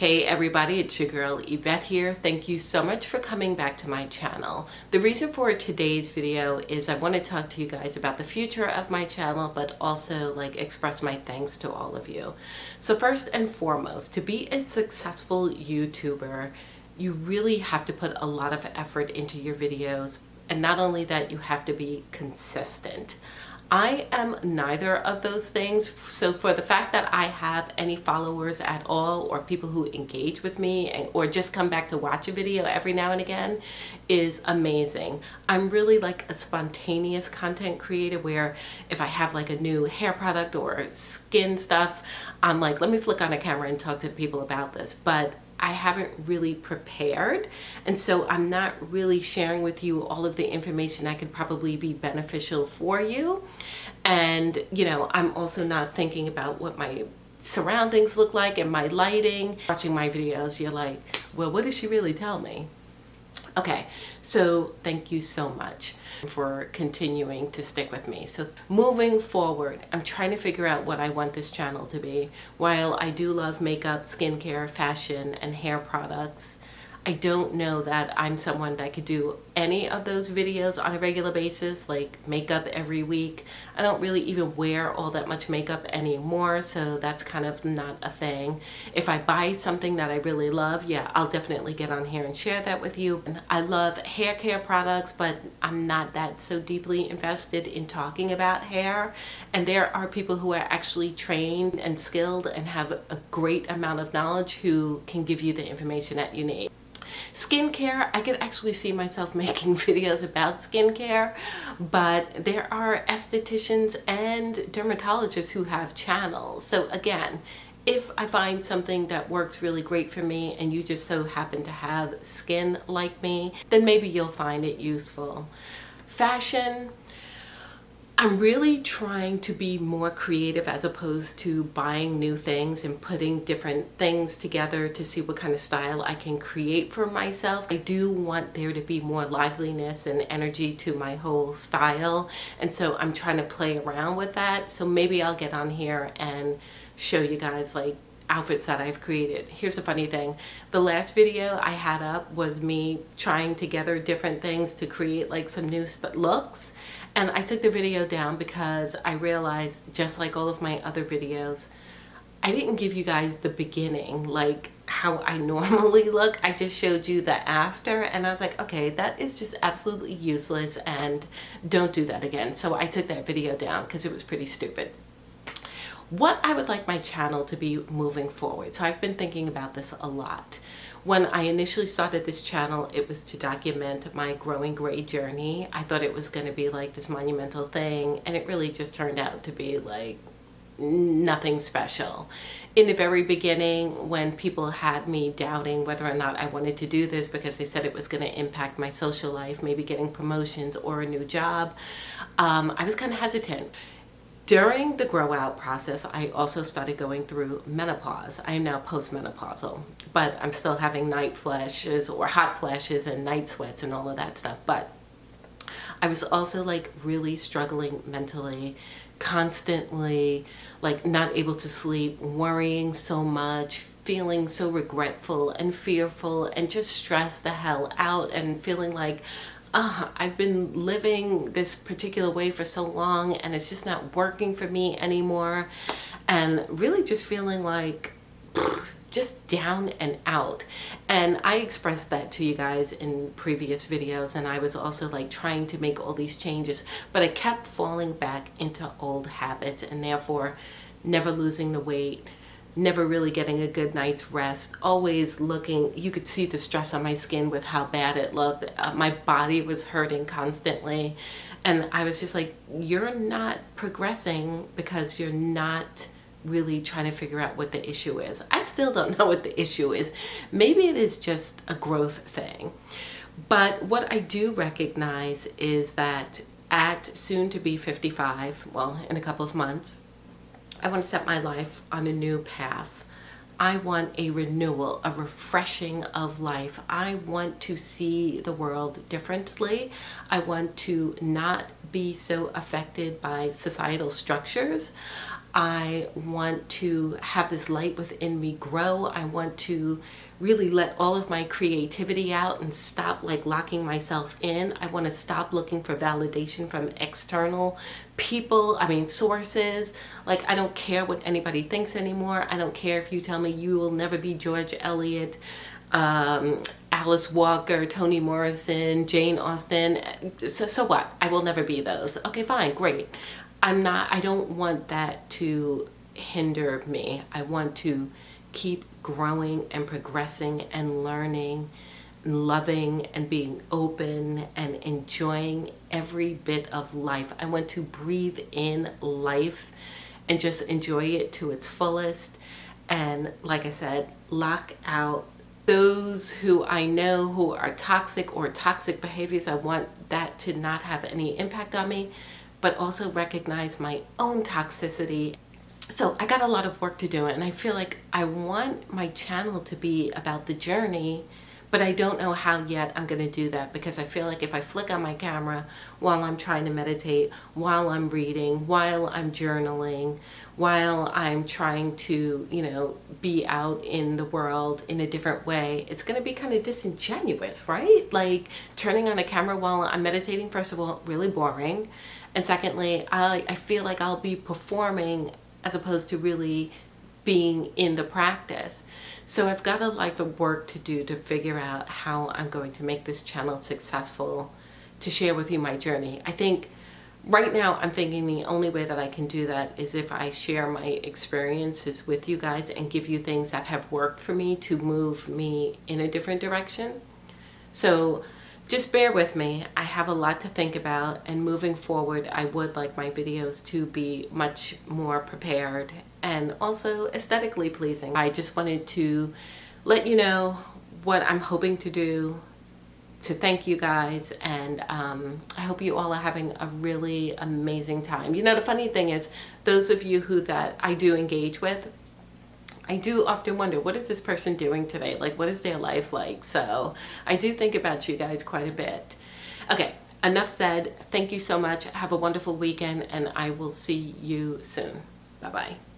Hey everybody, it's your girl Yvette here. Thank you so much for coming back to my channel. The reason for today's video is I want to talk to you guys about the future of my channel, but also express my thanks to all of you. So first and foremost, to be a successful YouTuber, you really have to put a lot of effort into your videos. And not only that, you have to be consistent. I am neither of those things. So for the fact that I have any followers at all, or people who engage with me or just come back to watch a video every now and again, is amazing. I'm really like a spontaneous content creator where if I have like a new hair product or skin stuff, I'm like, let me flick on a camera and talk to people about this. But I haven't really prepared, and so I'm not really sharing with you all of the information that could probably be beneficial for you. And I'm also not thinking about what my surroundings look like and my lighting. Watching my videos, you're like, well, what did she really tell me? Okay, so thank you so much for continuing to stick with me. So moving forward, I'm trying to figure out what I want this channel to be. While I do love makeup, skincare, fashion, and hair products, I don't know that I'm someone that could do any of those videos on a regular basis, like makeup every week. I don't really even wear all that much makeup anymore, so that's kind of not a thing. If I buy something that I really love, yeah, I'll definitely get on here and share that with you. And I love hair care products, but I'm not that so deeply invested in talking about hair. And there are people who are actually trained and skilled and have a great amount of knowledge who can give you the information that you need. Skincare, I could actually see myself making videos about skincare, but there are estheticians and dermatologists who have channels. So again, if I find something that works really great for me and you just so happen to have skin like me, then maybe you'll find it useful. Fashion, I'm really trying to be more creative as opposed to buying new things and putting different things together to see what kind of style I can create for myself. I do want there to be more liveliness and energy to my whole style, and so I'm trying to play around with that. So maybe I'll get on here and show you guys like outfits that I've created. Here's a funny thing. The last video I had up was me trying together different things to create like some new looks. And I took the video down because I realized, just like all of my other videos, I didn't give you guys the beginning, like how I normally look. I just showed you the after, and I was like, okay, that is just absolutely useless and don't do that again. So I took that video down because it was pretty stupid. What I would like my channel to be moving forward. So I've been thinking about this a lot. When I initially started this channel, it was to document my growing gray journey. I thought it was going to be like this monumental thing, and it really just turned out to be like nothing special. In the very beginning, when people had me doubting whether or not I wanted to do this because they said it was going to impact my social life, maybe getting promotions or a new job, I was kind of hesitant. During the grow out process, I also started going through menopause. I am now postmenopausal, but I'm still having night flashes or hot flashes and night sweats and all of that stuff. But I was also like really struggling mentally, constantly like not able to sleep, worrying so much, feeling so regretful and fearful and just stressed the hell out and feeling like I've been living this particular way for so long and it's just not working for me anymore, and really just feeling like just down and out. And I expressed that to you guys in previous videos, and I was also like trying to make all these changes, but I kept falling back into old habits and therefore never losing the weight, never really getting a good night's rest, always looking, you could see the stress on my skin with how bad it looked. My body was hurting constantly. And I was just like, you're not progressing because you're not really trying to figure out what the issue is. I still don't know what the issue is. Maybe it is just a growth thing. But what I do recognize is that at soon to be 55, well, in a couple of months, I want to set my life on a new path. I want a renewal, a refreshing of life. I want to see the world differently. I want to not be so affected by societal structures. I want to have this light within me grow. I want to really let all of my creativity out and stop like locking myself in. I want to stop looking for validation from external people, sources. Like, I don't care what anybody thinks anymore. I don't care if you tell me you will never be George Eliot, Alice Walker, Toni Morrison, Jane Austen. So what? I will never be those. Okay, fine, great. I don't want that to hinder me. I want to keep growing and progressing and learning and loving and being open and enjoying every bit of life. I want to breathe in life and just enjoy it to its fullest. And like I said, lock out those who I know who are toxic or toxic behaviors. I want that to not have any impact on me, but also recognize my own toxicity. So I got a lot of work to do, and I feel like I want my channel to be about the journey, but I don't know how yet I'm going to do that, because I feel like if I flick on my camera while I'm trying to meditate, while I'm reading, while I'm journaling, while I'm trying to, be out in the world in a different way, it's going to be kind of disingenuous, right? Like, turning on a camera while I'm meditating, first of all, really boring. And secondly, I feel like I'll be performing as opposed to really being in the practice. So I've got a lot of work to do to figure out how I'm going to make this channel successful, to share with you my journey. I think right now I'm thinking the only way that I can do that is if I share my experiences with you guys and give you things that have worked for me to move me in a different direction. So just bear with me. I have a lot to think about, and moving forward, I would like my videos to be much more prepared and also aesthetically pleasing. I just wanted to let you know what I'm hoping to do, to thank you guys, and I hope you all are having a really amazing time. The funny thing is, those of you that I do engage with, I do often wonder, what is this person doing today? Like, what is their life like? So I do think about you guys quite a bit. Okay, enough said. Thank you so much. Have a wonderful weekend, and I will see you soon. Bye-bye.